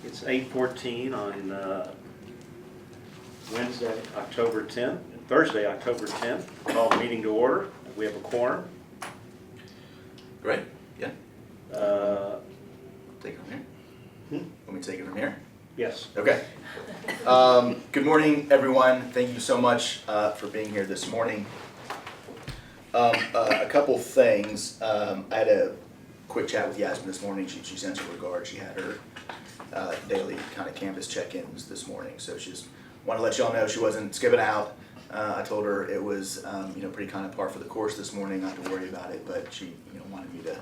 It's 8:14 on Wednesday, October 10th, Thursday, October 10th. Call the meeting to order. We have a quorum. Great, yeah. Take it from here? Want me to take it from here? Yes. Okay. Good morning, everyone. Thank you so much for being here this morning. A couple things. I had a quick chat with Yasmin this morning. She sends her regards. She had her daily kind of campus check-ins this morning, so she just wanted to let y'all know she wasn't skipping out. I told her it was pretty kind of par for the course this morning, not to worry about it, but she wanted me to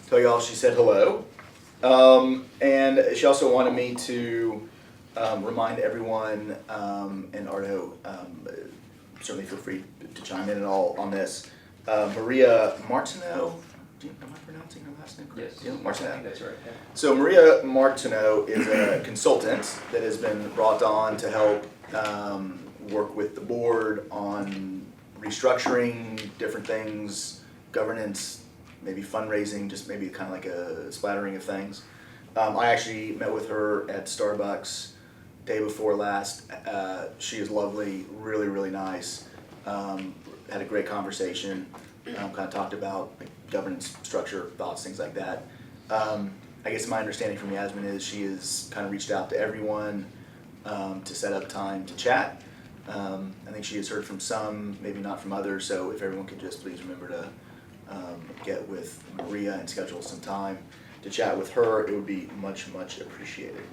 tell y'all she said hello. And she also wanted me to remind everyone, and Ardo, certainly feel free to chime in at all on this. Maria Martineau, am I pronouncing her last name correct? Yes. Yeah, Martineau. That's right. Yeah. So Maria Martineau is a consultant that has been brought on to help work with the board on restructuring different things, governance, maybe fundraising, just maybe kind of like a splattering of things. I actually met with her at Starbucks day before last. She is lovely, really, really nice. Had a great conversation, kind of talked about like, governance structure, thoughts, things like that. I guess my understanding from Yasmin is she has kind of reached out to everyone to set up time to chat. I think she has heard from some, maybe not from others, so if everyone could just please remember to get with Maria and schedule some time to chat with her, it would be much, much appreciated.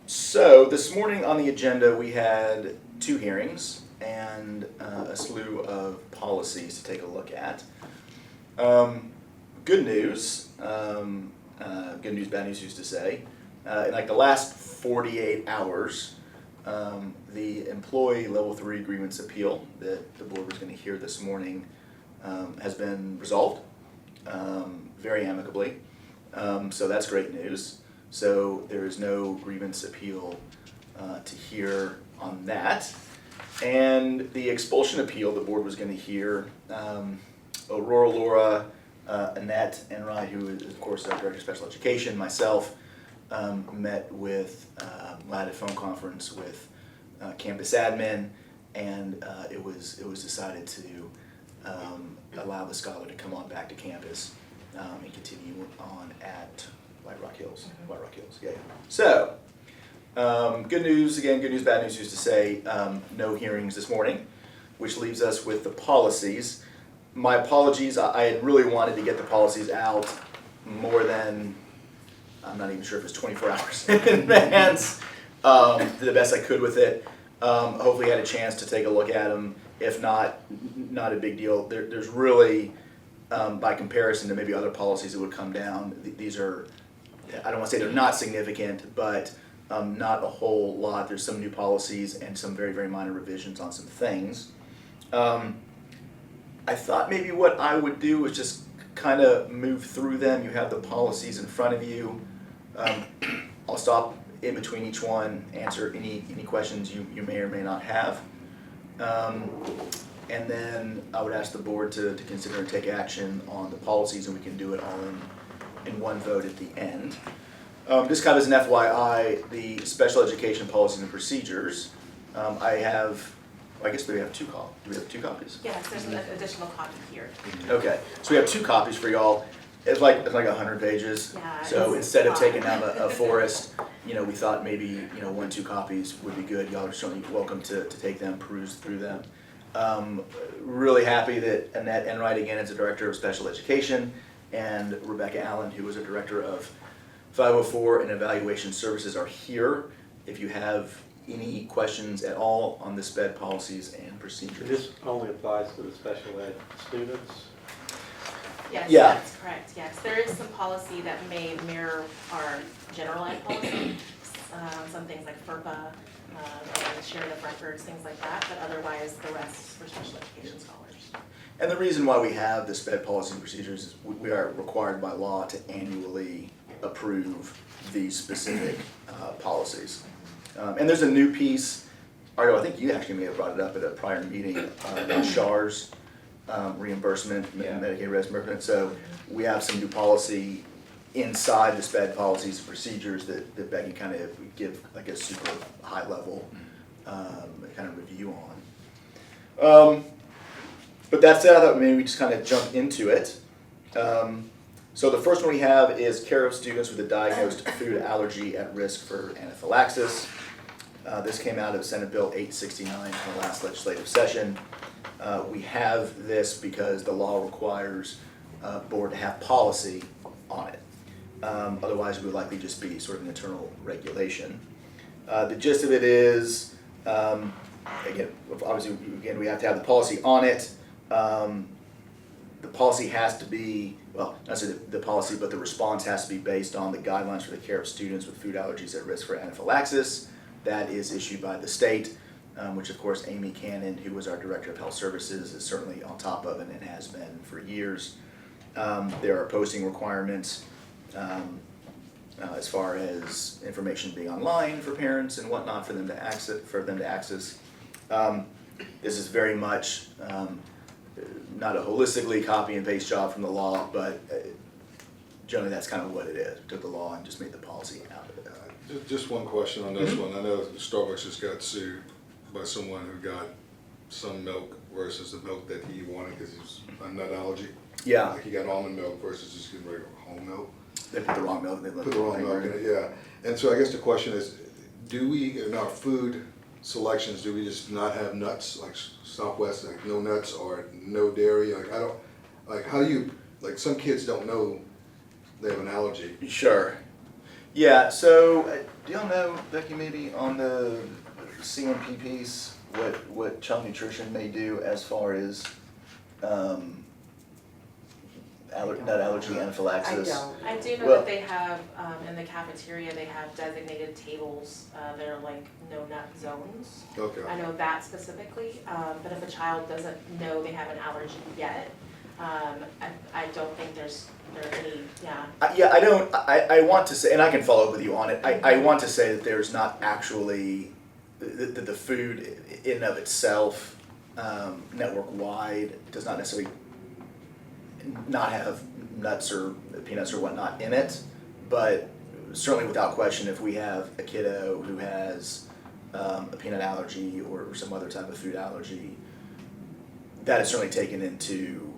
So this morning on the agenda we had 2 hearings and a slew of policies to take a look at. Good news, bad news used to say. In like the last 48 hours, the employee level 3 grievance appeal that the board was going to hear this morning has been resolved very amicably. So that's great news. So there is no grievance appeal to hear on that. And the expulsion appeal the board was going to hear, Aurora, Laura, Annette Enright, who is of course our Director of Special Education, myself, met with, had a phone conference with campus admin, and it was decided to allow the scholar to come on back to campus and continue on at White Rock Hills. White Rock Hills, yeah. So, good news, again, good news, bad news used to say, no hearings this morning, which leaves us with the policies. My apologies, I had really wanted to get the policies out more than, I'm not even sure if it's 24 hours in advance, did the best I could with it. Hopefully I had a chance to take a look at them. If not, not a big deal. There's really, by comparison to maybe other policies that would come down, these are, I don't want to say they're not significant, but not a whole lot. There's some new policies and some very, very minor revisions on some things. I thought maybe what I would do was just kind of move through them. You have the policies in front of you. I'll stop in between each one, answer any questions you may or may not have. And then I would ask the board to consider and take action on the policies, and we can do it all in one vote at the end. Just kind of as an FYI, the special education policies and procedures, I guess we have 2 copies. Do we have 2 copies? Yes, there's an additional copy here. Okay, so we have 2 copies for y'all. It's like 100 pages. Yeah, So it's instead of fine. taking down a forest, we thought maybe 1, 2 copies would be good. Y'all are certainly welcome to take them, peruse through them. Really happy that Annette Enright again is a Director of Special Education, and Rebecca Allen, who is a Director of 504 and Evaluation Services, are here. If you have any questions at all on the SPED policies and procedures. This only applies to the special ed students. Yes, Yeah. that's correct, yes. There is some policy that may mirror our general ed policy, some things like FERPA, and sharing of records, things like that, but otherwise the rest is for special education scholars. And the reason why we have the SPED policies and procedures is we are required by law to annually approve these specific policies. And there's a new piece, Ardo, I think you actually may have brought it up at a prior meeting, about SHARS reimbursement, Yeah. Medicaid reimbursement. So we have some new policy inside the SPED policies and procedures that Becky kind of give like a super high level kind of review on. But that said, I thought maybe we just kind of jump into it. So the first one we have is care of students with a diagnosed food allergy at risk for anaphylaxis. This came out of Senate Bill 869 from the last legislative session. We have this because the law requires board to have policy on it. Otherwise, it would likely just be sort of an internal regulation. The gist of it is, again, obviously, we have to have the policy on it. The policy has to be, well, not necessarily the policy, but the response has to be based on the guidelines for the care of students with food allergies at risk for anaphylaxis. That is issued by the state, which of course Amy Cannon, who was our Director of Health Services, is certainly on top of it and has been for years. There are posting requirements as far as information being online for parents and whatnot for them to access. This is very much not a holistically copy and paste job from the law, but generally that's kind of what it is. We took the law and just made the policy out of it. Just one question on this one. I know Starbucks just got sued by someone who got some milk versus the milk that he wanted because he was a nut allergy. Yeah. Like he got almond milk versus just getting regular whole milk. They put the wrong milk. They Put the wrong milk in it, yeah. And so I guess the question is, do we, in our food selections, do we just not have nuts, like Southwest, like no nuts or no dairy? Like I don't, like how do you, like some kids don't know they have an allergy. Sure. Yeah, so do y'all know, Becky, maybe on the CMP piece, what child nutrition may do as far as nut allergy anaphylaxis? I do know Well- that they have, in the cafeteria, they have designated tables, that are like no nut zones. Okay. I know that specifically, but if a child doesn't know they have an allergy yet, I don't think there are any, yeah. I want to say, and I can follow up with you on it, I want to say that there's not actually, the food in and of itself, network-wide, does not necessarily not have nuts or peanuts or whatnot in it, but certainly without question, if we have a kiddo who has a peanut allergy or some other type of food allergy, that is certainly taken into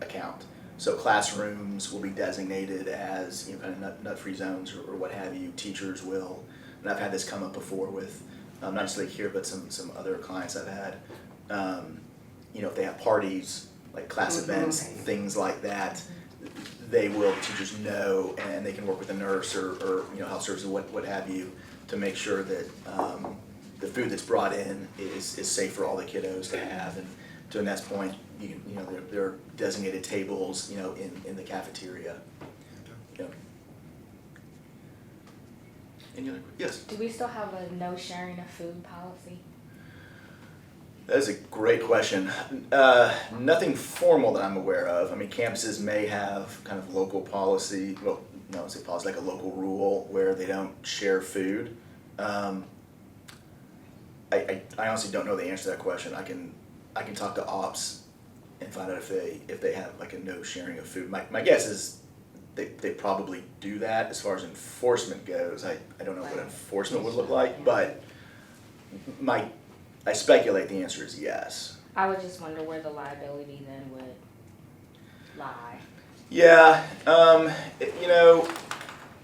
account. So classrooms will be designated as kind of nut-free zones or what have you. Teachers will, and I've had this come up before with not necessarily here, but some other clients I've had. If they have parties, like class events, things like that, teachers know, and they can work with a nurse or health services, what have you, to make sure that the food that's brought in is safe for all the kiddos to have. And to Annette's point, there are designated tables, in the cafeteria. Any other? Yes. Do we still have a no sharing of food policy? That is a great question. Nothing formal that I'm aware of. I mean, campuses may have kind of local policy, well, no, it's a policy, like a local rule where they don't share food. I honestly don't know the answer to that question. I can talk to ops and find out if they have like a no sharing of food. My guess is they probably do that. As far as enforcement goes, I don't know what enforcement would look like, but I speculate the answer is yes. I would just wonder where the liability then would lie. Yeah,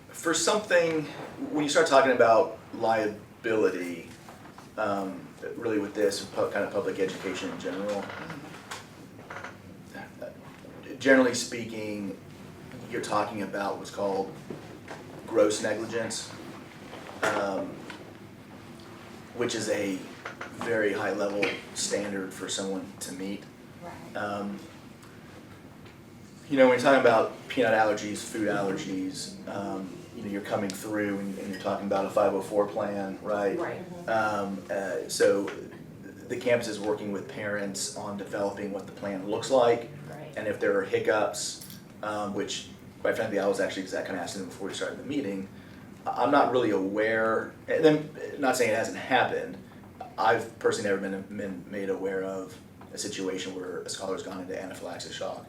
for something, when you start talking about liability, really with this, kind of public education in general, generally speaking, you're talking about what's called gross negligence, which is a very high level standard for someone to meet. Right. When you're talking about peanut allergies, food allergies, you're coming through and you're talking about a 504 plan, right? Right. So the campus is working with parents on developing what the plan looks like. Right. And if there are hiccups, which quite frankly I was actually kind of asking them before we started the meeting, I'm not really aware, and then not saying it hasn't happened, I've personally never been made aware of a situation where a scholar's gone into anaphylaxis shock.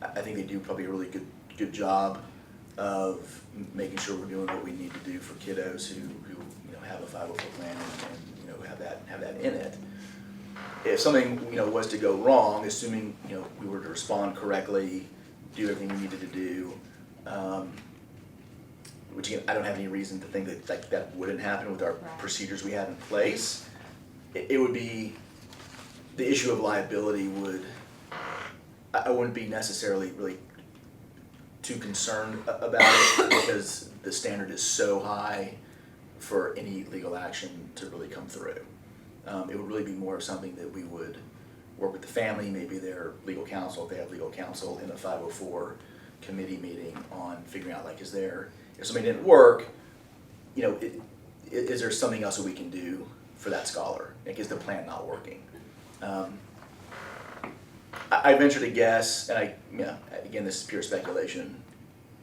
I think they do probably a really good job of making sure we're doing what we need to do for kiddos who have a 504 plan and have that in it. If something was to go wrong, assuming we were to respond correctly, do everything we needed to do, which again, I don't have any reason to think that that wouldn't happen with our procedures we have in place. It would be, the issue of liability I wouldn't be necessarily really too concerned about it because the standard is so high for any legal action to really come through. It would really be more of something that we would work with the family, maybe their legal counsel, if they have legal counsel, in a 504 committee meeting on figuring out, like, if something didn't work, is there something else that we can do for that scholar? Like, is the plan not working? I venture to guess, and again, this is pure speculation,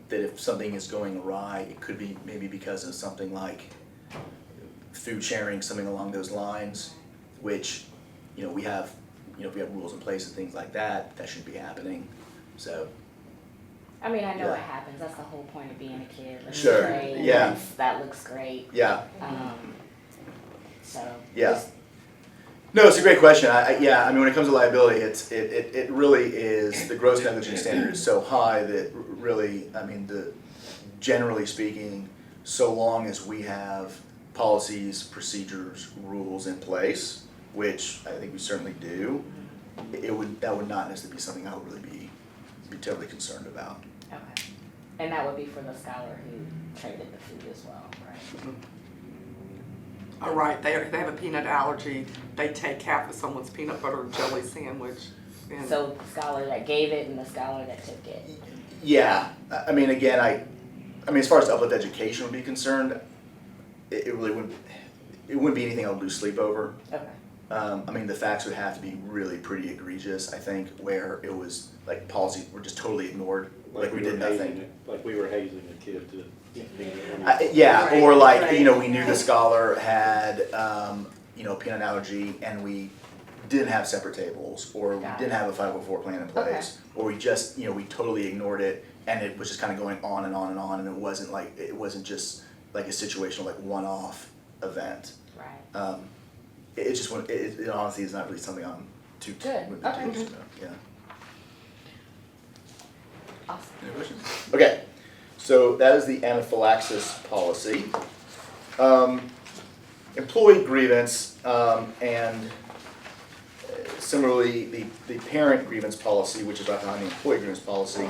that if something is going awry, it could be maybe because of something like food sharing, something along those lines, which, we have, if we have rules in place and things like that, that shouldn't be happening. So. I mean, I know Yeah. it happens. That's the whole point of being a kid. Let me Sure, trade. yeah. That looks great. Yeah. So. Yeah. No, it's a great question. I mean, when it comes to liability, it really is, the gross negligence standard is so high that really, I mean, generally speaking, so long as we have policies, procedures, rules in place, which I think we certainly do, that would not necessarily be something I would really be terribly concerned about. Okay. And that would be for the scholar who traded the food as well, right? All right, they have a peanut allergy, they take half of someone's peanut butter and jelly sandwich. And So the scholar that gave it and the scholar that took it. Yeah, I mean, again, I mean, as far as Uplift education would be concerned, it really wouldn't be anything I would lose sleep over. Okay. I mean, the facts would have to be really pretty egregious, I think, where it was like policies were just totally ignored, like we did nothing. Like we were hazing a kid to. Yeah, Right, or like, right. we knew the scholar had, peanut allergy and we didn't have separate tables, or we Got didn't it. have a 504 plan in place, or we just, we totally ignored it and it was just kind of going on and on and on, and it wasn't just like a situational, like one-off event. Right. It just, it honestly is not really something I'm too. Good, okay. Yeah. Awesome. Any questions? Okay, so that is the anaphylaxis policy. Employee grievance, and similarly, the parent grievance policy, which is right behind the employee grievance policy.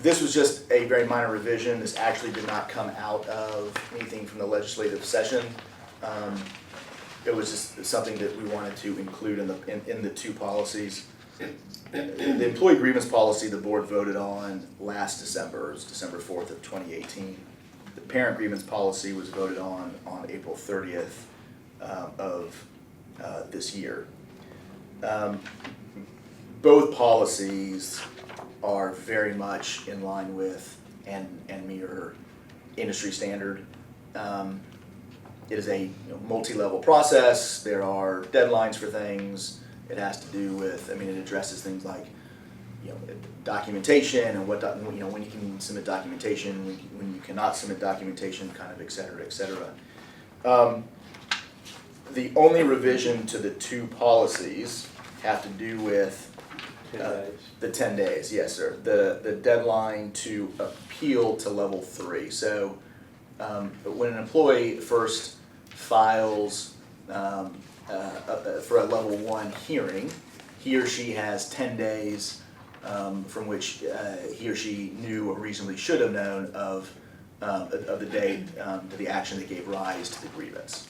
This was just a very minor revision. This actually did not come out of anything from the legislative session. It was just something that we wanted to include in the two policies. The employee grievance policy the board voted on last December, it was December 4th of 2018. The parent grievance policy was voted on April 30th of this year. Both policies are very much in line with and mirror industry standard. It is a multi-level process. There are deadlines for things. It has to do with, it addresses things like, documentation and when you can submit documentation, when you cannot submit documentation, kind of, et cetera, et cetera. The only revision to the two policies have to do with 10 days. the 10 days, yes, sir. The deadline to appeal to level 3. So when an employee first files for a level 1 hearing, he or she has 10 days from which he or she knew or reasonably should have known of the date to the action that gave rise to the grievance.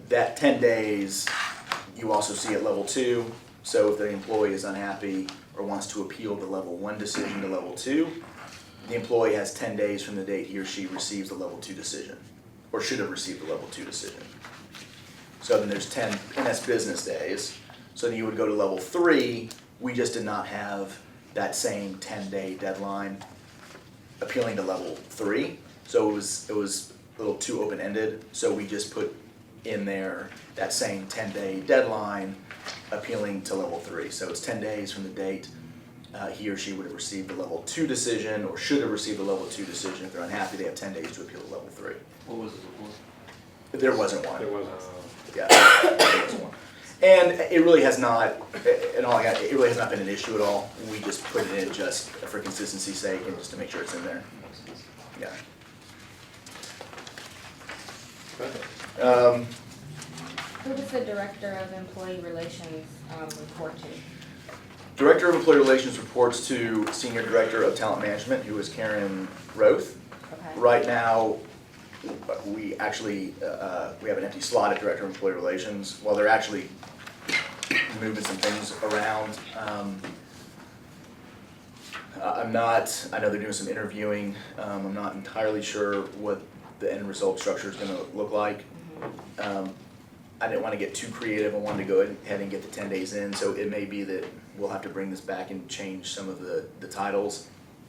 That 10 days you also see at level 2. So if the employee is unhappy or wants to appeal the level 1 decision to level 2, the employee has 10 days from the date he or she receives the level 2 decision, or should have received the level 2 decision. So then there's 10, and that's business days. So then you would go to level 3, we just did not have that same 10-day deadline appealing to level 3. So it was a little too open-ended, so we just put in there that same 10-day deadline appealing to level 3. So it's 10 days from the date he or she would have received a level 2 decision, or should have received a level 2 decision. If they're unhappy, they have 10 days to appeal to level 3. What was it before? There wasn't one. There wasn't. Yeah, there wasn't one. And it really has not, it really has not been an issue at all. We just put it in just for consistency's sake and just to make sure it's in there. Yeah. Who does the Director of Employee Relations report to? Director of Employee Relations reports to Senior Director of Talent Management, who is Karen Roth. Okay. Right now, we actually, we have an empty slot at Director of Employee Relations. While they're actually moving some things around, I know they're doing some interviewing. I'm not entirely sure what the end result structure is gonna look like. I didn't want to get too creative. I wanted to go ahead and get the 10 days in, so it may be that we'll have to bring this back and change some of the titles.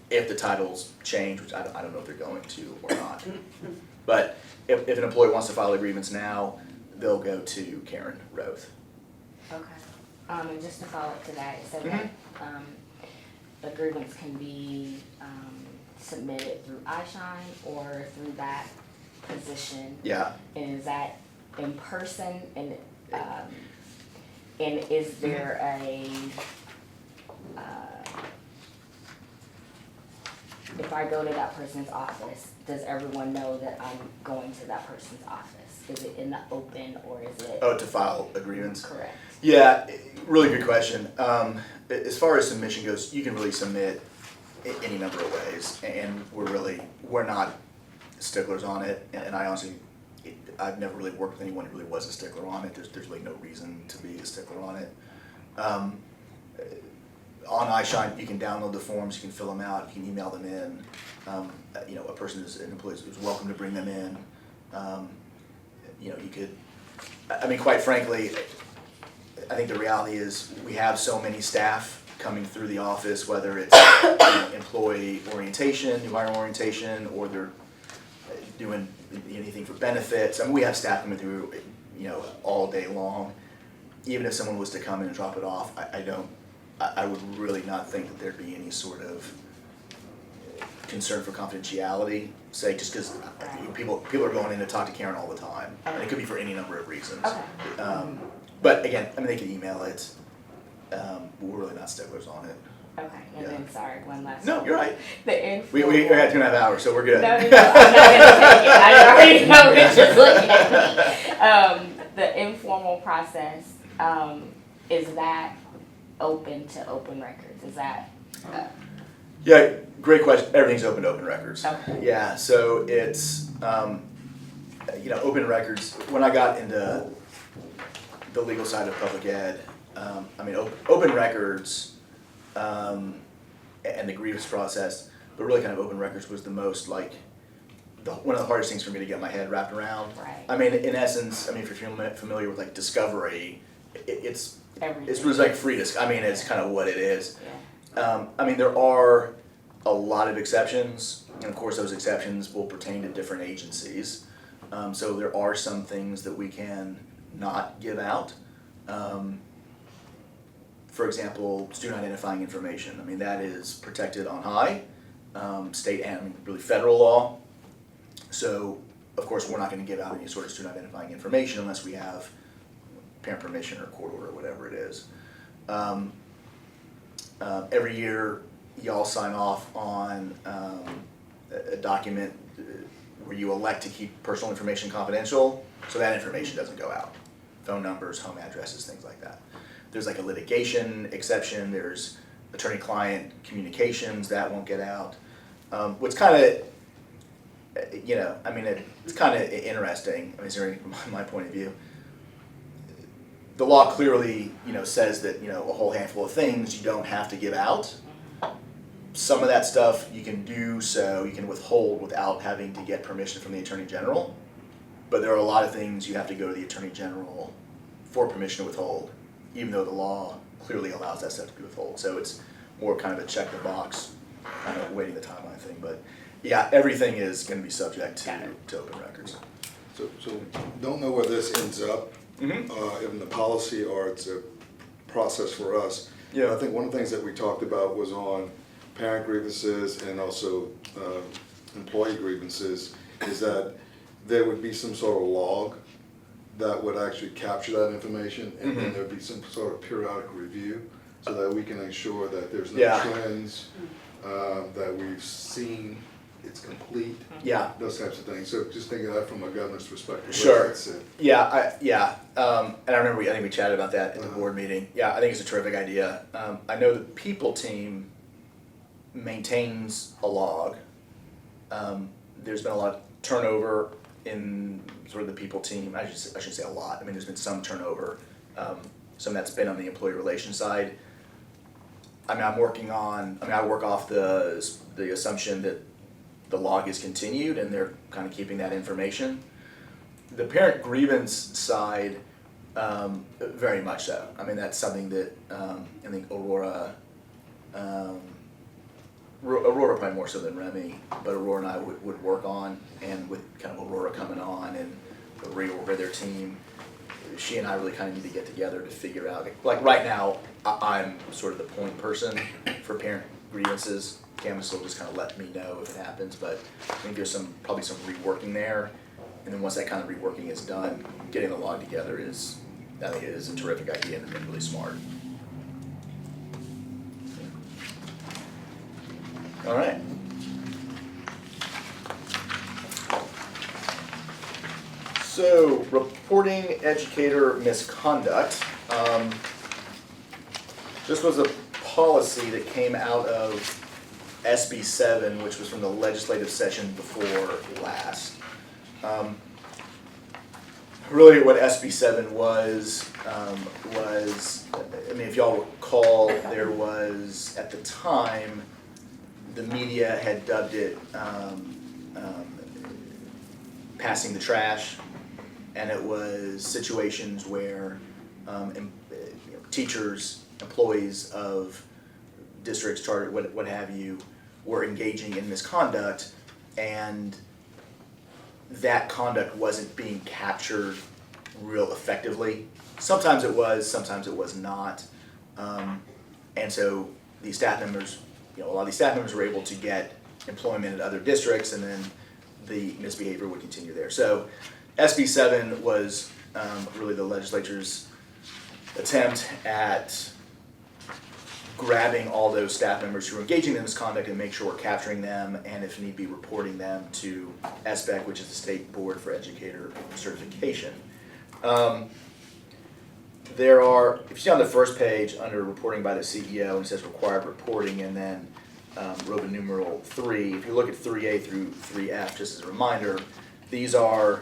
If the titles change, which I don't know if they're going to or not. But if an employee wants to file a grievance now, they'll go to Karen Roth. Okay. And just to follow up to that, it said that the grievance can be submitted through iShine or through that position. Yeah. And is that in person, and is there a, if I go to that person's office, does everyone know that I'm going to that person's office? Is it in the open, or is it? Oh, to file a grievance? Correct. Yeah, really good question. As far as submission goes, you can really submit any number of ways, and we're not sticklers on it, and I honestly, I've never really worked with anyone who really was a stickler on it. There's really no reason to be a stickler on it. On iShine, you can download the forms, you can fill them out, you can email them in. A person an employee is welcome to bring them in. You could, quite frankly, I think the reality is we have so many staff coming through the office, whether it's employee orientation, new hire orientation, or they're doing anything for benefits. We have staff coming through, all day long. Even if someone was to come in and drop it off, I would really not think that there'd be any sort of concern for confidentiality, say, just because people are going in to talk to Karen all the time, and it could be for any number of reasons. Okay. But again, they can email it. We're really not sticklers on it. Okay, and Yeah. then, sorry, one last. No, you're right. The We informal. had 2.5 hours, so we're good. No, I'm not gonna take it. I already know it's just looking at me. The informal process, is that open to open records? Is that, Yeah, great question. Everything's open to open records. Okay. Yeah, so it's, open records. When I got into the legal side of public ed, open records and the grievance process, but really kind of open records was the most one of the hardest things for me to get my head wrapped around. right, In essence, if you're familiar with discovery, it's everything? really like free it's kind of what it is. Yeah, There are a lot of exceptions, and of course those exceptions will pertain to different agencies. So there are some things that we can not give out. For example, student identifying information. That is protected on high, state and really federal law. So of course we're not going to give out any sort of student identifying information unless we have parent permission or court order or whatever it is. Every year, y'all sign off on a document where you elect to keep personal information confidential, so that information doesn't go out. Phone numbers, home addresses, things like that. There's a litigation exception, there's attorney-client communications, that won't get out. What's kind of, it's kind of interesting, from my point of view. The law clearly, says that, a whole handful of things you don't have to give out. Some of that stuff you can do so, you can withhold without having to get permission from the Attorney General. But there are a lot of things you have to go to the Attorney General for permission to withhold, even though the law clearly allows that stuff to be withheld. So it's more kind of a check the box, kind of waiting the timeline thing. But yeah, everything is going to be subject to open records. So don't know where this ends up, Mm-hmm. in the policy or it's a process for us. Yeah. I think one of the things that we talked about was on parent grievances and also employee grievances, is that there would be some sort of log that would actually capture that information, and then there'd be some sort of periodic review, so that we can ensure that there's no Yeah. trends, that we've seen, it's complete, Yeah. those types of things. So just thinking of that from a governor's perspective. Sure. That's it. Yeah, and I remember, I think we chatted about that at the board meeting. Yeah, I think it's a terrific idea. I know the people team maintains a log. There's been a lot of turnover in sort of the people team. I should say a lot. I mean, there's been some turnover. Some that's been on the employee relations side. I mean, I work off the assumption that the log is continued and they're kind of keeping that information. The parent grievance side, very much so. I mean, that's something that I think Aurora probably more so than Remy, but Aurora and I would work on, and with kind of Aurora coming on and reorder their team, she and I really kind of need to get together to figure out, like right now, I'm sort of the point person for parent grievances. Canvas will just kind of let me know if it happens, but I think there's probably some reworking there. And then once that kind of reworking is done, getting the log together I think it is a terrific idea and really smart. All right. So, reporting educator misconduct. This was a policy that came out of SB 7, which was from the legislative session before last. Really what SB 7 was, I mean, if y'all recall, there was, at the time, the media had dubbed it passing the trash, and it was situations where teachers, employees of districts, charter, what have you, were engaging in misconduct, and that conduct wasn't being captured real effectively. Sometimes it was not. And so these staff members, a lot of these staff members were able to get employment at other districts, and then the misbehavior would continue there. So SB 7 was really the legislature's attempt at grabbing all those staff members who are engaging in misconduct and make sure we're capturing them, and if need be, reporting them to SBEC, which is the State Board for Educator Certification. There are, if you see on the first page under reporting by the CEO, and it says required reporting, and then Roman numeral 3, if you look at 3A through 3F, just as a reminder, these are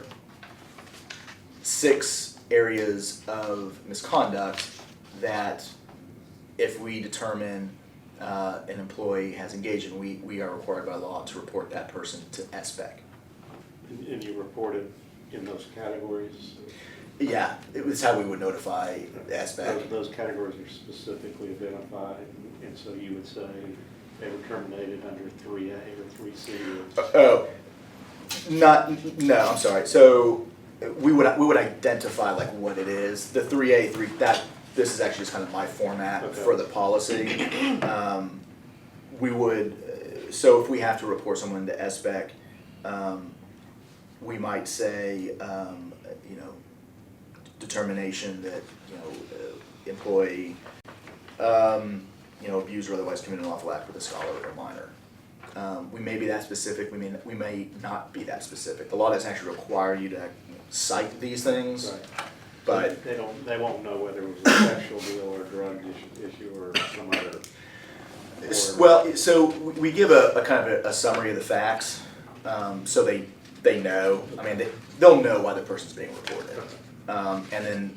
6 areas of misconduct that if we determine an employee has engaged in, we are required by law to report that person to SBEC. And you reported in those categories? Yeah, it was how we would notify SBEC. Those categories are specifically identified, and so you would say they were terminated under 3A or 3C? No, I'm sorry. So we would identify like what it is. The 3A, this is actually just kind of my format for the policy. We would, so if we have to report someone to SBEC, we might say, determination that, employee, abused or otherwise committed an unlawful act with a scholar or minor. We may be that specific, we may not be that specific. The law doesn't actually require you to cite these things. Right. But they won't know whether it was a sexual deal or a drug issue or some other. Well, so we give a kind of a summary of the facts, so they know. I mean, they'll know why the person's being reported. And then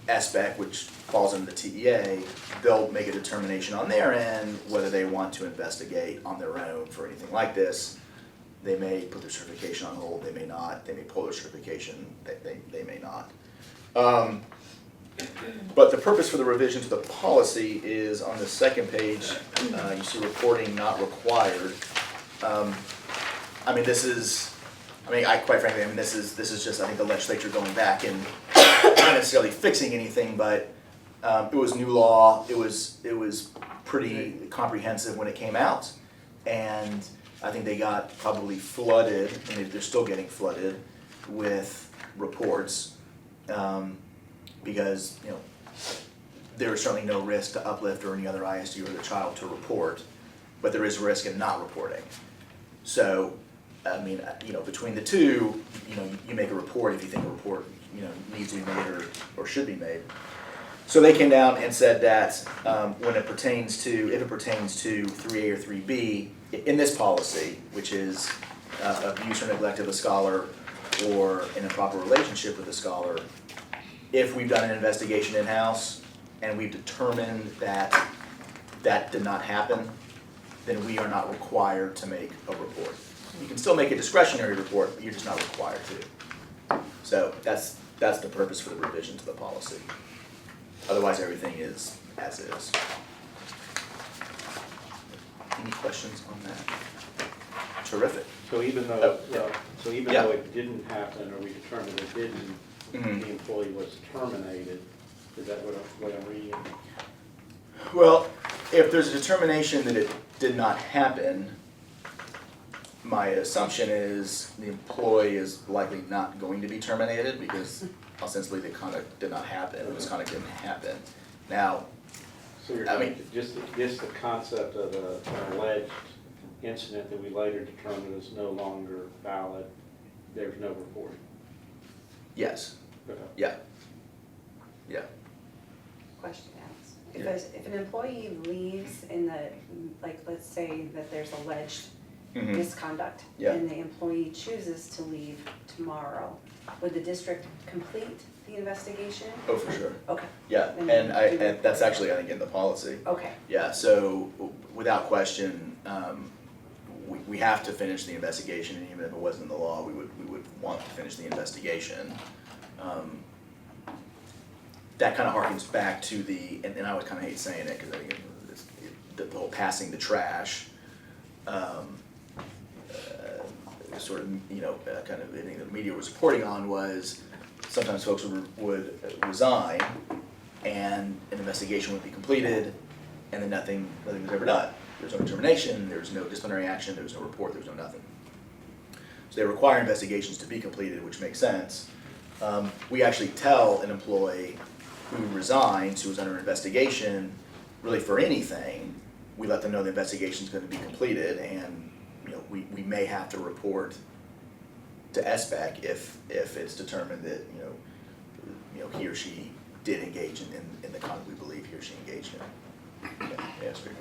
SBEC, which falls under the TEA, they'll make a determination on their end whether they want to investigate on their own for anything like this. They may put their certification on hold, they may not. They may pull their certification, they may not. But the purpose for the revision to the policy is on the second page, you see reporting not required. Quite frankly, this is just, I think, the legislature going back and not necessarily fixing anything, but It was new law. It was pretty comprehensive when it came out, and I think they got probably flooded, and they're still getting flooded with reports, because there is certainly no risk to Uplift or any other ISD or the child to report, but there is risk in not reporting. So, I mean, between the two, you make a report if you think a report, needs to be made or should be made. So they came down and said that if it pertains to 3A or 3B, in this policy, which is abuse or neglect of a scholar or an improper relationship with a scholar, if we've done an investigation in-house and we've determined that that did not happen, then we are not required to make a report. You can still make a discretionary report, but you're just not required to. So that's the purpose for the revision to the policy. Otherwise, everything is as is. Any questions on that? Terrific. So even though, Yeah. though it didn't happen, or we determined it didn't, Mhm. the employee was terminated, is that what I'm reading? Well, if there's a determination that it did not happen, my assumption is the employee is likely not going to be terminated because ostensibly the conduct did not happen, the misconduct didn't happen. Now, So you're, I mean- just the concept of an alleged incident that we later determined is no longer valid, there's no reporting. yes, Okay. yeah. Question asked. Yeah. If an employee leaves in the, like, let's say that there's alleged Mhm. misconduct, Yeah. and the employee chooses to leave tomorrow, would the district complete the investigation? Oh, for sure. Okay, Yeah, And and do and that's actually, I think, in the policy. okay, Yeah, so without question, we have to finish the investigation, and even if it wasn't in the law, we would want to finish the investigation. That kind of harkens back to and I always kind of hate saying it, because I think it's the whole passing the trash, sort of, kind of, I think the media was reporting on was sometimes folks would resign, and an investigation would be completed, and then nothing was ever done. There was no determination, there was no disciplinary action, there was no report, there was no nothing. So they require investigations to be completed, which makes sense. We actually tell an employee who resigns, who is under investigation, really for anything, we let them know the investigation is going to be completed, and we may have to report to SBEC if it's determined that he or she did engage in the conduct we believe he or she engaged in. Yeah, that's a great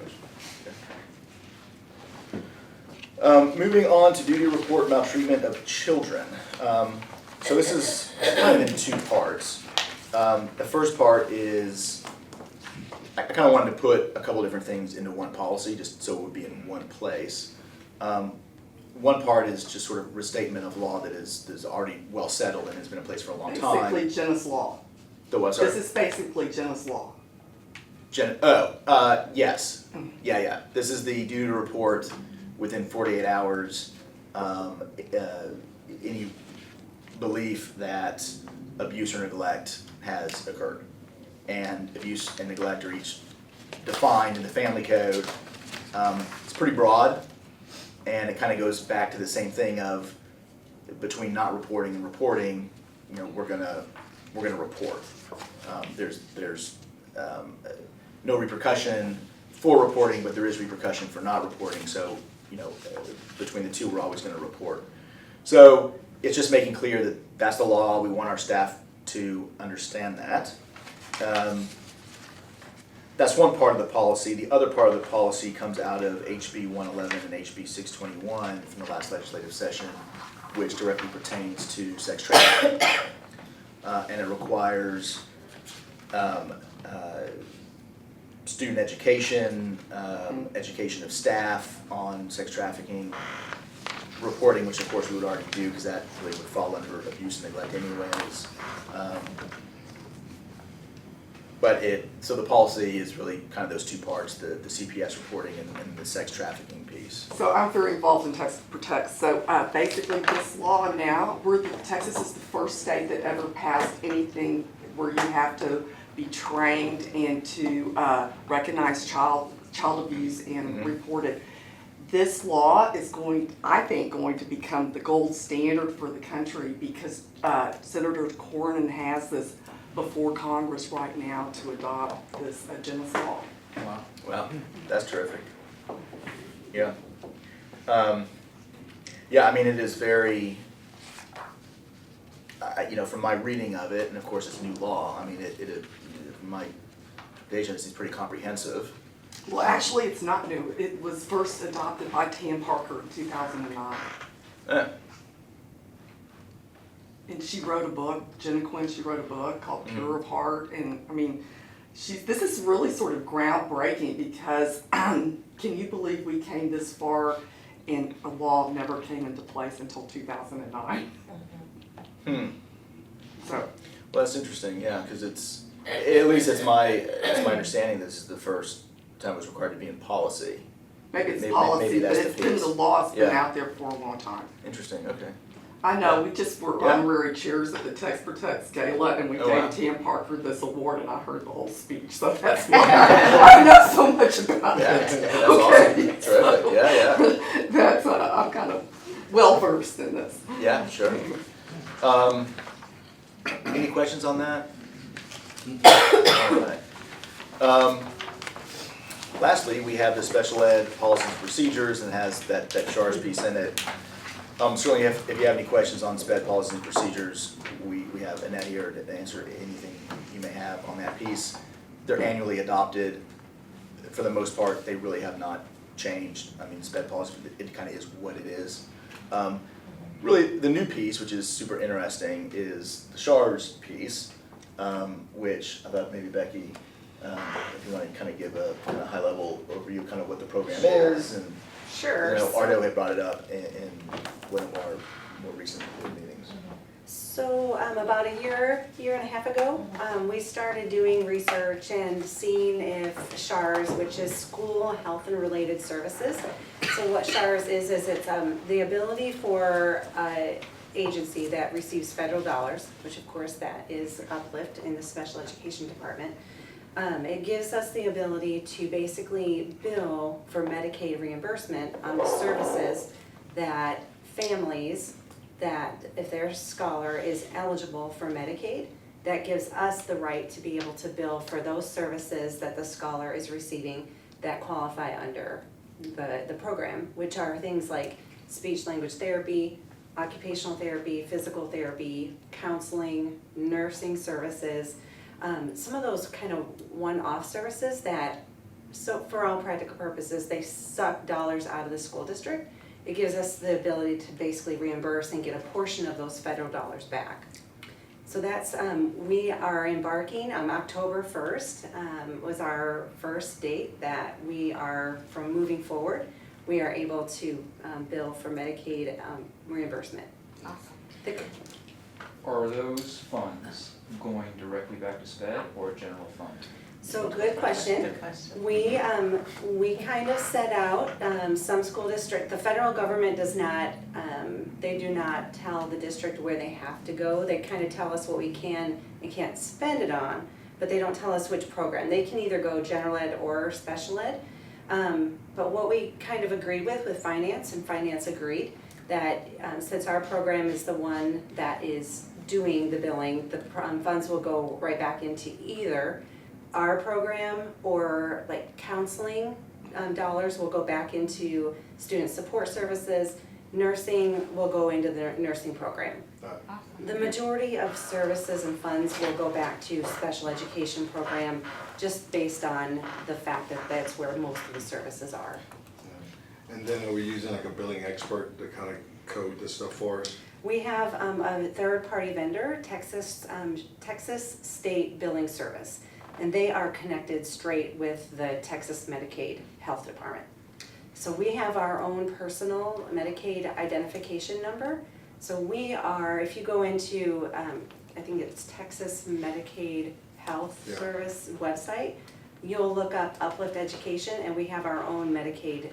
question. Moving on to duty report maltreatment of children. So this is kind of in two parts. The first part is, I kind of wanted to put a couple different things into one policy, just so it would be in one place. One part is just sort of restatement of law that is already well settled and has been in place for a long time. Basically, Jenna's law. The what, sorry? This is basically Jenna's law. Yes. Yeah. This is the duty to report within 48 hours, any belief that abuse or neglect has occurred. And abuse and neglect are each defined in the family code. It's pretty broad, and it kind of goes back to the same thing of between not reporting and reporting, we're gonna report. There's no repercussion for reporting, but there is repercussion for not reporting. So between the two, we're always going to report. So it's just making clear that that's the law. We want our staff to understand that. That's one part of the policy. The other part of the policy comes out of HB 111 and HB 621 from the last legislative session, which directly pertains to sex trafficking. And it requires student education, education of staff on sex trafficking, reporting, which of course we would already do because that really would fall under abuse and neglect anyways. So the policy is really kind of those two parts, the CPS reporting and the sex trafficking piece. So I'm very involved in Texas Protects. So basically this law now, Texas is the first state that ever passed anything where you have to be trained and to recognize child abuse and Mhm. report it. This law is I think, going to become the gold standard for the country because Senator Cornyn has this before Congress right now to adopt this Genesis law. Wow. Wow, that's terrific. Yeah. Yeah, I mean, it is very, you know, from my reading of it, and of course it's new law, I mean, my vision is pretty comprehensive. Well, actually, it's not new. It was first adopted by Tam Parker in 2009. Eh, And she wrote a book, Jenna Quinn, she wrote a book called Pure of Heart. And I mean, this is really sort of groundbreaking because can you believe we came this far and a law never came into place until 2009? So, Well, that's interesting, yeah, because at least it's my understanding this is the first time it was required to be in policy. maybe it's Maybe policy, but that's the it's been, piece. the law's been Yeah. out there for a long time. Interesting, okay. I know, we just were Yeah. honorary chairs at the Text Protects Gala, and we Oh, gave wow. Tam Parker this award, and I heard the whole speech, so that's why I know so much about Yeah, it. that's Okay, awesome, terrific, yeah, That's, I'm kind of well versed in this. yeah, sure. Any questions on that? All right. Lastly, we have the special ed policies and procedures and has that SHARS piece in it. Certainly if you have any questions on sped policies and procedures, we have Annette here to answer anything you may have on that piece. They're annually adopted. For the most part, they really have not changed. I mean, sped policy, it kind of is what it is. Really, the new piece, which is super interesting, is the SHARS piece, which I thought maybe Becky, if you want to kind of give a kind of high-level overview of kind of what the program is, and Sure. you know, so- Ardo had brought it up in one of our more recent board meetings. So about a year and a half ago, we started doing research and seeing if SHARS, which is School Health and Related Services. So what SHARS is it's the ability for an agency that receives federal dollars, which of course that is Uplift in the special education department. It gives us the ability to basically bill for Medicaid reimbursement on the services that families that if their scholar is eligible for Medicaid, that gives us the right to be able to bill for those services that the scholar is receiving that qualify under the program, which are things like speech language therapy, occupational therapy, physical therapy, counseling, nursing services, some of those kind of one-off services that, so for all practical purposes, they suck dollars out of the school district. It gives us the ability to basically reimburse and get a portion of those federal dollars back. So that's, we are embarking on October 1st, was our first date that we are, from moving forward, we are able to bill for Medicaid reimbursement. Awesome. Are those funds going directly back to SPED or general fund? So good question. Good question. We kind of set out, some school district, the federal government does not, they do not tell the district where they have to go. They kind of tell us what we can and can't spend it on, but they don't tell us which program. They can either go general ed or special ed. But what we kind of agreed with finance, and finance agreed, that since our program is the one that is doing the billing, the funds will go right back into either our program or like counseling dollars will go back into student support services. Nursing will go into the nursing program. Awesome. The majority of services and funds will go back to special education program just based on the fact that that's where most of the services are. And then are we using like a billing expert to kind of code this stuff for us? We have a third-party vendor, Texas State Billing Service, and they are connected straight with the Texas Medicaid Health Department. So we have our own personal Medicaid identification number. So we are, if you go into, I think it's Texas Medicaid Health Yeah. Service website, you'll look up Uplift Education, and we have our own Medicaid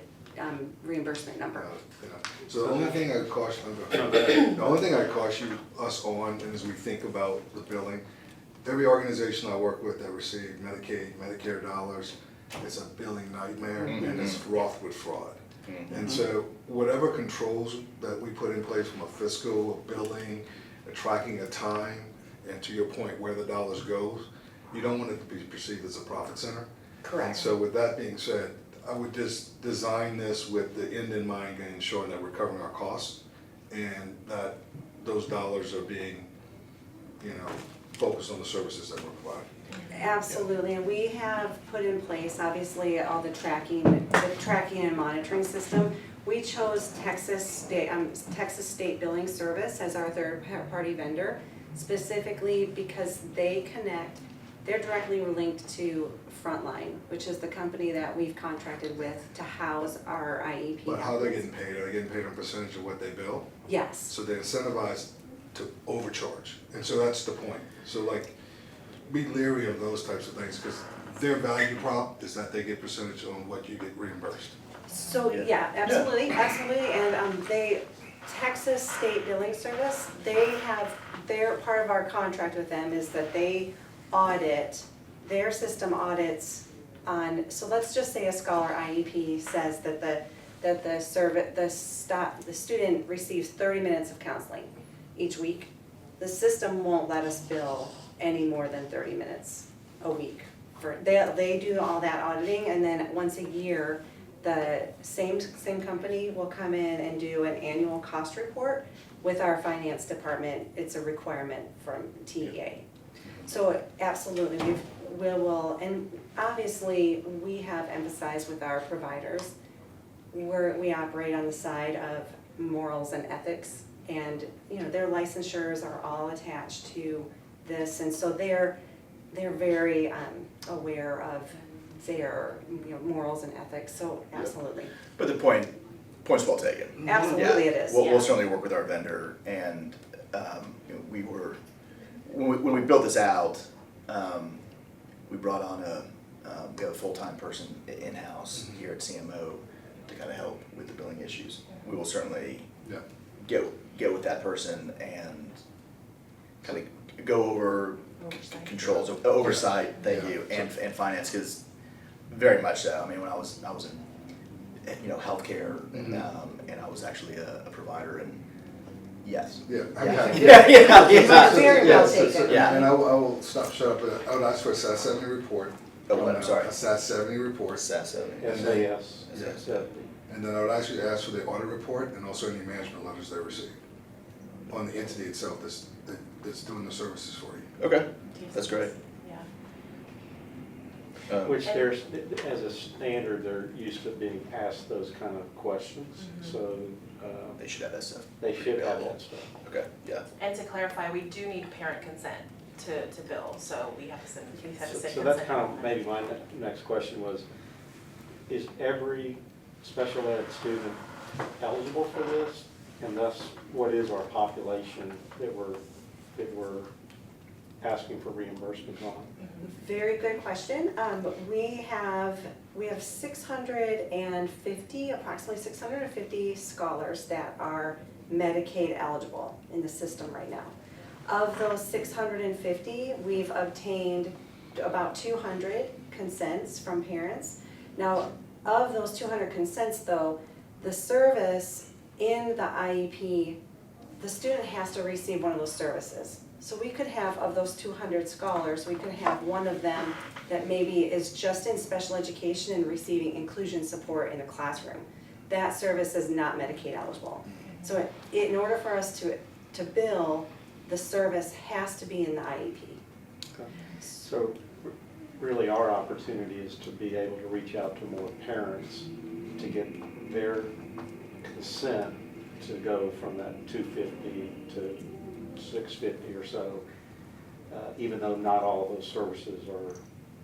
reimbursement number. Yeah. So the only thing I'd caution, the only thing I'd caution us on, and as we think about the billing, every organization I work with that receive Medicaid, Medicare dollars, it's a billing nightmare and it's fraught with fraud. And so whatever controls that we put in place from a fiscal, a billing, a tracking of time, and to your point, where the dollars goes, you don't want it to be perceived as a profit center. And Correct. so with that being said, I would just design this with the end in mind, and ensuring that we're covering our costs and that those dollars are being, focused on the services that we're providing. Absolutely, and we have put in place, obviously, all the tracking and monitoring system. We chose Texas State Billing Service as our third-party vendor, specifically because they're directly linked to Frontline, which is the company that we've contracted with to house our IEP. But how they're getting paid, are they getting paid on percentage of what they bill? Yes, So they're incentivized to overcharge, and so that's the point. So like, be leery of those types of things, because their value prop is that they get percentage on what you get reimbursed. so, yeah, absolutely, and Texas State Billing Service, they're part of our contract with them is that they audit, their system audits on, so let's just say a Scholar IEP says that the student receives 30 minutes of counseling each week. The system won't let us bill any more than 30 minutes a week. They do all that auditing, and then once a year, the same company will come in and do an annual cost report with our finance department. It's a requirement from TEA. So absolutely, we will, and obviously, we have emphasized with our providers, we operate on the side of morals and ethics, and their licensures are all attached to this, and so they're very aware of their morals and ethics. So absolutely, But the point's well taken. absolutely, Yeah. it is. We'll certainly work with our vendor, and when we built this out, we brought on we have a full-time person in-house here at CMO to kind of help with the billing issues. We will certainly Yeah. get with that person and kind of go over controls, oversight, thank you, and finance, because very much so. I mean, when I was in healthcare, and I was actually a provider, and yes. Yeah. Very well So- taken. Yeah. And I will stop shut up, I would ask for a SAS 70 report. Oh, what, I'm sorry. A SAS 70 report. SAS. SAS, Yeah. 70. And then I would actually ask for the audit report and also any management letters they receive on the entity itself that's doing the services for you. Okay, that's great. Yeah. Which there's, as a standard, they're used to being asked those kind of questions, so They should have that stuff. they should have that stuff. Okay, yeah. And to clarify, we do need parent consent to bill, so we have to send consent. So that's kind of maybe my next question was, is every special ed student eligible for this? And thus, what is our population that we're asking for reimbursement on? Very good question. We have 650, approximately 650 scholars that are Medicaid eligible in the system right now. Of those 650, we've obtained about 200 consents from parents. Now, of those 200 consents though, the service in the IEP, the student has to receive one of those services. So we could have, of those 200 scholars, we could have one of them that maybe is just in special education and receiving inclusion support in a classroom. That service is not Medicaid eligible. So in order for us to bill, the service has to be in the IEP. So really our opportunity is to be able to reach out to more parents to get their consent to go from that 250 to 650 or so, even though not all of those services are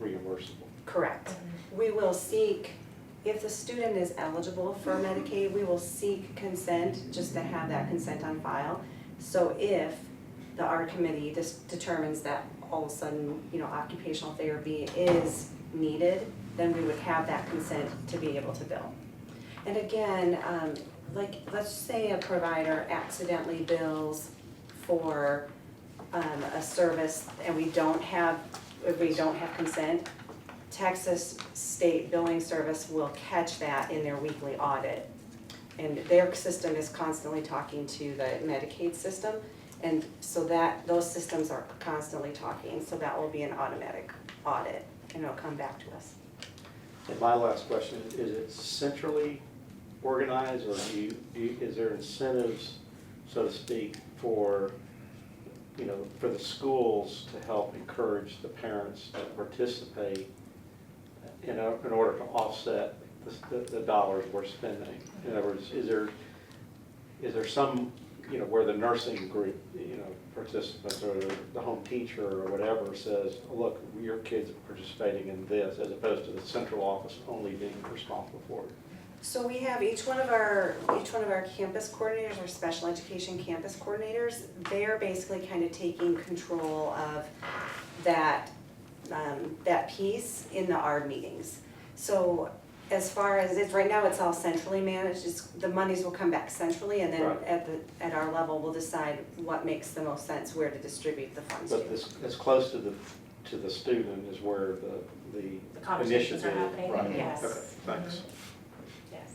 reimbursable. Correct. We will seek, if the student is eligible for Medicaid, we will seek consent just to have that consent on file. So if the art committee determines that all of a sudden, occupational therapy is needed, then we would have that consent to be able to bill. And again, let's say a provider accidentally bills for a service and if we don't have consent, Texas State Billing Service will catch that in their weekly audit. And their system is constantly talking to the Medicaid system, and so those systems are constantly talking, so that will be an automatic audit, and it'll come back to us. And my last question, is it centrally organized, or is there incentives, so to speak, for, for the schools to help encourage the parents to participate in order to offset the dollars we're spending? In other words, is there some, where the nursing group, participants or the home teacher or whatever says, oh, look, your kids are participating in this, as opposed to the central office only being responsible for it? So we have each one of our campus coordinators, or special education campus coordinators, they're basically kind of taking control of that piece in the ARD meetings. So as far as it's, right now it's all centrally managed, the monies will come back centrally, and then Right. at our level, we'll decide what makes the most sense, where to distribute the funds to. But as close to the student is where the conversations are initiative- happening, right. yes. Okay, thanks. Yes.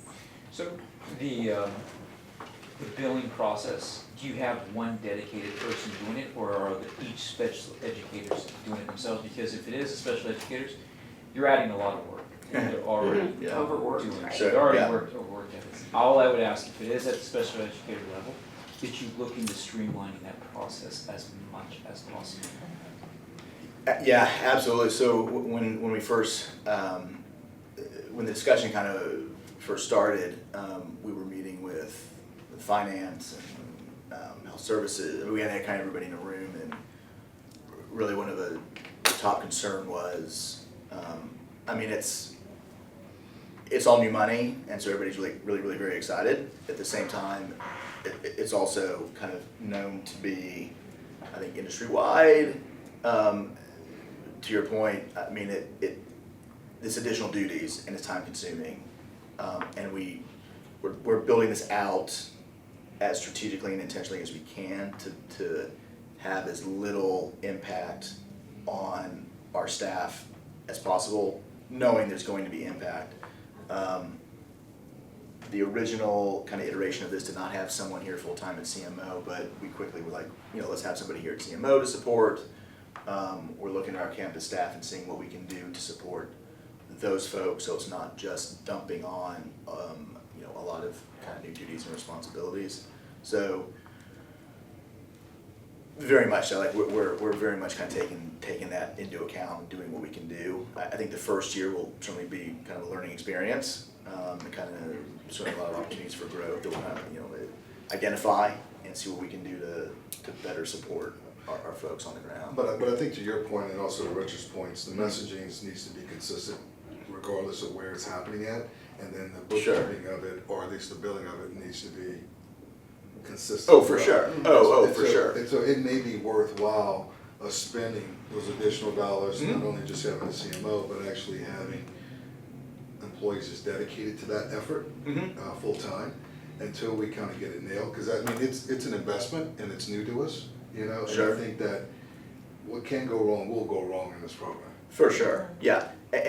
So the billing process, do you have one dedicated person doing it, or are each special educators doing it themselves? Because if it is the special educators, you're adding a lot of work. They're already Yeah. Overworked. doing it. Right. They're already Yeah. overworked at it. All I would ask, if it is at the special educator level, that you look into streamlining that process as much as possible. Yeah, absolutely. So when we first, when the discussion kind of first started, we were meeting with finance and health services. We had kind of everybody in a room, and really one of the top concern was, it's all new money, and so everybody's really very excited. At the same time, it's also kind of known to be, I think, industry-wide. To your point, it's additional duties and it's time-consuming, and we're building this out as strategically and intentionally as we can to have as little impact on our staff as possible, knowing there's going to be impact. The original kind of iteration of this did not have someone here full-time at CMO, but we quickly were like, let's have somebody here at CMO to support. We're looking at our campus staff and seeing what we can do to support those folks, so it's not just dumping on, a lot of kind of new duties and responsibilities. So, very much so, like we're very much kind of taking that into account and doing what we can do. I think the first year will certainly be kind of a learning experience, and kind of certainly a lot of opportunities for growth that we'll kind of, identify and see what we can do to better support our folks on the ground. But I think to your point, and also to Richard's points, the messaging needs to be consistent regardless of where it's happening at, and then the bookkeeping of it, or at least the billing of it, needs to be consistent. Oh, for sure. For sure. And so it may be worthwhile us spending those additional dollars, not only just having a CMO, but actually having employees just dedicated to that effort, full-time, until we kind of get it nailed. Because it's an investment and it's new to us, and Sure. I think that what can go wrong will go wrong in this program. For sure, yeah, I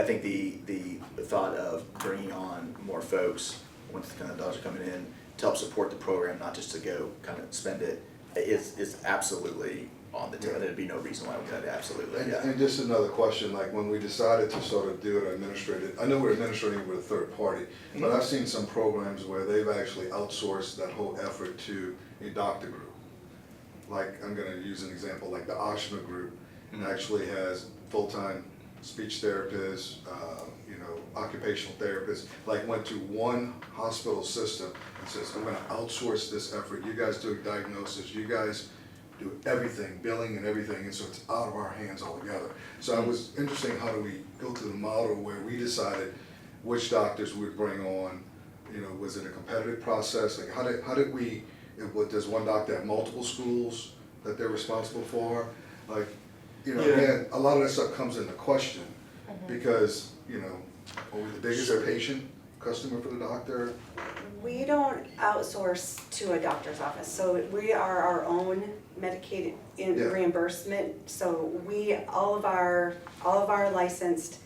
think the thought of bringing on more folks once the kind of dollars are coming in to help support the program, not just to go kind of spend it, is absolutely on the table. There'd be no reason why we could, absolutely, And, yeah. and just another question, like when we decided to sort of do it administrative, I know we're administrating it with a third party, but I've seen some programs where they've actually outsourced that whole effort to a doctor group. Like, I'm gonna use an example, like the Oshma group actually has full-time speech therapists, occupational therapists, like went to one hospital system and says, I'm gonna outsource this effort, you guys do a diagnosis, you guys do everything, billing and everything, and so it's out of our hands altogether. So it was interesting, how do we go to the model where we decided which doctors we'd bring on, was it a competitive process? Like how did we, does one doctor have multiple schools that they're responsible for? Like, again, a lot of that stuff comes into question because, are we the biggest Sure. patient customer for the doctor? We don't outsource to a doctor's office, so we are our own Medicaid Yeah. reimbursement. So all of our licensed,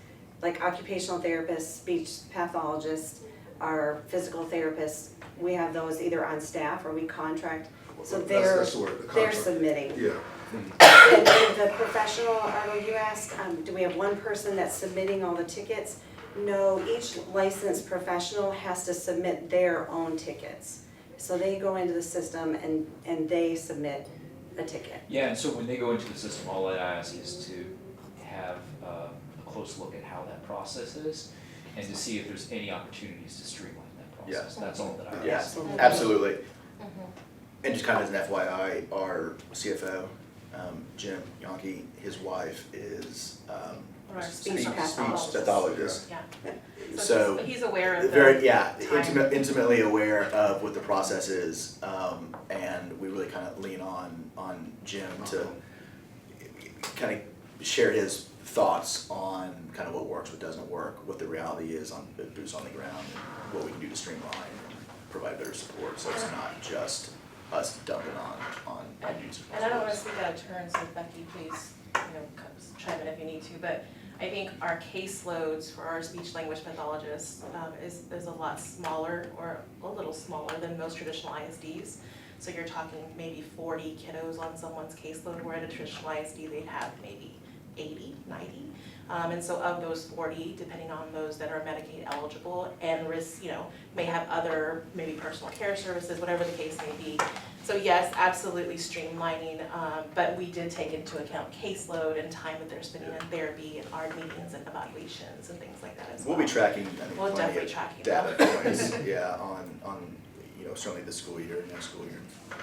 like occupational therapists, speech pathologists, our physical therapists, we have those either on staff or we contract. So That's the word, the they're contract. submitting. Yeah, And the professional, Arlo, you asked, do we have one person that's submitting all the tickets? No, each licensed professional has to submit their own tickets. So they go into the system and they submit a ticket. Yeah, and so when they go into the system, all I ask is to have a close look at how that process is and to see if there's any opportunities to streamline that process. That's all that I Yeah, ask. absolutely. Mhm. And just kind of as an FYI, our CFO, Jim Yonke, his wife is Or our Speech speech pathologist. pathologist. Yeah. So, He's aware of the. Very, yeah, time. intimately aware of what the process is, and we really kind of lean on Jim to kind of share his thoughts on kind of what works, what doesn't work, what the reality is on boots on the ground, and what we can do to streamline and provide better support, so it's not just us dumping on users. And I don't wanna speak out of turn, so Becky, please, chime in if you need to, but I think our caseloads for our speech language pathologists is a lot smaller, or a little smaller than most traditional ISDs. So you're talking maybe 40 kiddos on someone's caseload, where at a traditional ISD they'd have maybe 80, 90. And so of those 40, depending on those that are Medicaid eligible and risk, may have other, maybe personal care services, whatever the case may be. So yes, absolutely streamlining, but we did take into account caseload and time that they're spending in therapy and ARD meetings and evaluations and things like that as well. We'll be tracking, I think, We'll plenty definitely of tracking data that. points, yeah, on, certainly this school year, next school year,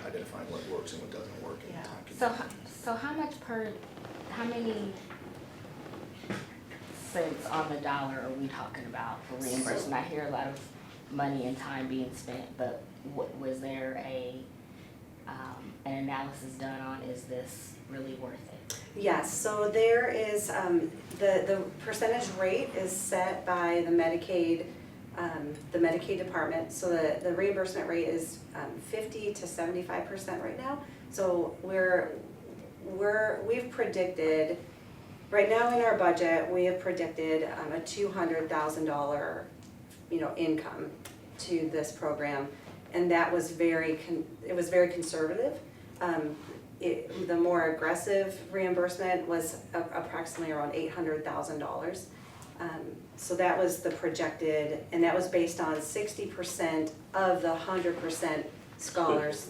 identifying what works and what doesn't work and Yeah. time. So how many cents on the dollar are we talking about for reimbursement? I hear a lot of money and time being spent, but was there an analysis done on, is this really worth it? Yes, so there is, the percentage rate is set by the Medicaid department. So the reimbursement rate is 50 to 75% right now. So we've predicted, right now in our budget, we have predicted a $200,000, income to this program. And that was it was very conservative. The more aggressive reimbursement was approximately around $800,000. So that was the projected, and that was based on 60% of the 100% scholars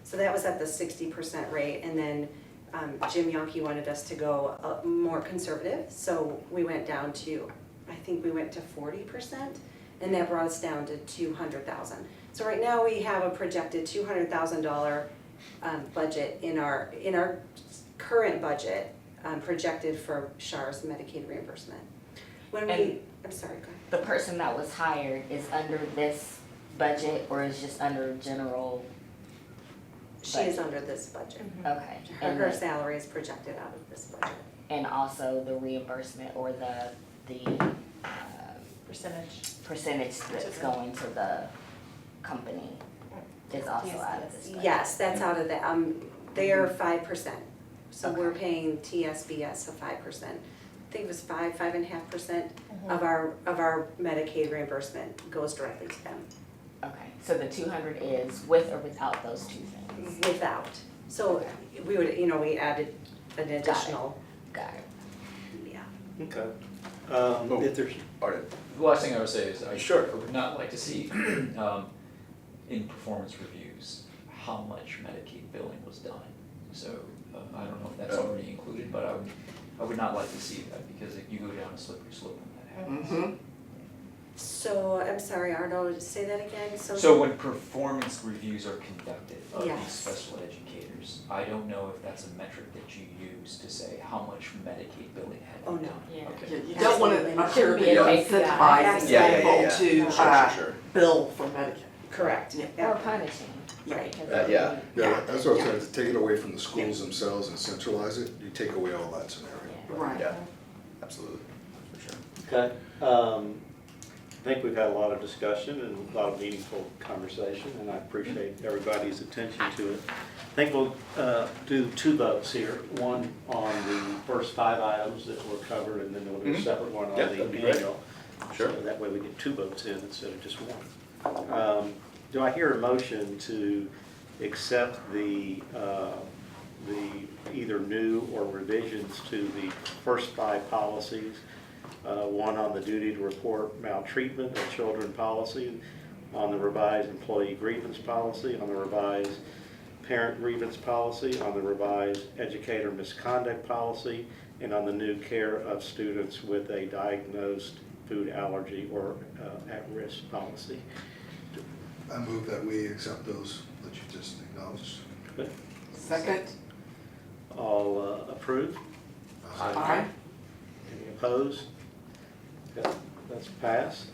so that was at the 60% rate. And then Jim Yonke wanted us to go more conservative, so we went down to, I think we went to 40%, and that brought us down to $200,000. So right now we have a projected $200,000 budget in our current budget, projected for SHAR's Medicaid reimbursement. I'm sorry, go ahead. The person that was hired is under this budget or is just under general? She is under this budget. Okay. Her salary is projected out of this budget. And also the reimbursement or the percentage that's going to the company is also out of this budget? Yes, that's out of the, they are 5%. So we're Okay. paying TSBS of 5%. I think it was 5.5% of our Medicaid reimbursement goes directly to them. Okay, so the 200 is with or without those two things? Without. So we would, we added an additional, Got it. yeah. Okay. If there's, Arden. The last thing I would say is Sure. I would not like to see in performance reviews how much Medicaid billing was done. So I don't know if that's already included, but I would not like to see that, because if you go down a slippery slope when that happens. So, I'm sorry, Arno, say that again? So when performance reviews are conducted of these Yes. special educators, I don't know if that's a metric that you use to say how much Medicaid billing had Oh, been no. done. Yeah. Okay. You don't want Absolutely. to appear to be Shouldn't be an incentivizing API. people to Sure. bill for Medicaid. Correct. Yeah. Or punishing, Right. because Yeah. Yeah, that's what I'm saying, to take it away from the schools themselves and centralize it, you take away all that scenario. Yeah. Right. Yeah, absolutely, for sure. okay, I think we've had a lot of discussion and a lot of meaningful conversation, and I appreciate everybody's attention to it. I think we'll do 2 votes here, one on the first 5 items that were covered, and then we'll do a separate one on Yeah, the that'd be great. annual. Sure. So that way we get 2 votes in instead of just one. Do I hear a motion to accept the either new or revisions to the first 5 policies? One on the duty to report maltreatment of children policy, on the revised employee grievance policy, on the revised parent grievance policy, on the revised educator misconduct policy, and on the new care of students with a diagnosed food allergy or at-risk policy. I move that we accept those that you just acknowledged. Good. Second? All approve? Aye. Any opposed? Okay, that's passed.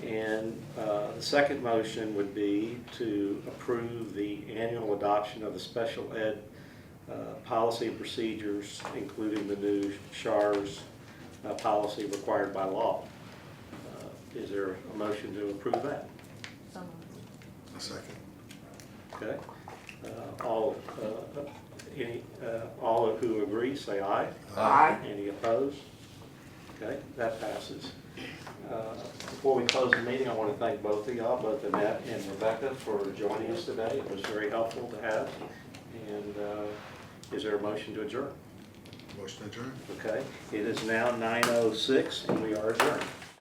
And the second motion would be to approve the annual adoption of the special ed policy and procedures, including the new SHARS policy required by law. Is there a motion to approve that? So moved. A second. Okay. All who agree, say aye. Aye. Any opposed? Okay, that passes. Before we close the meeting, I want to thank both of y'all, both Annette and Rebecca, for joining us today. It was very helpful to have. And is there a motion to adjourn? Motion adjourned. Okay, it is now 9:06 and we are adjourned.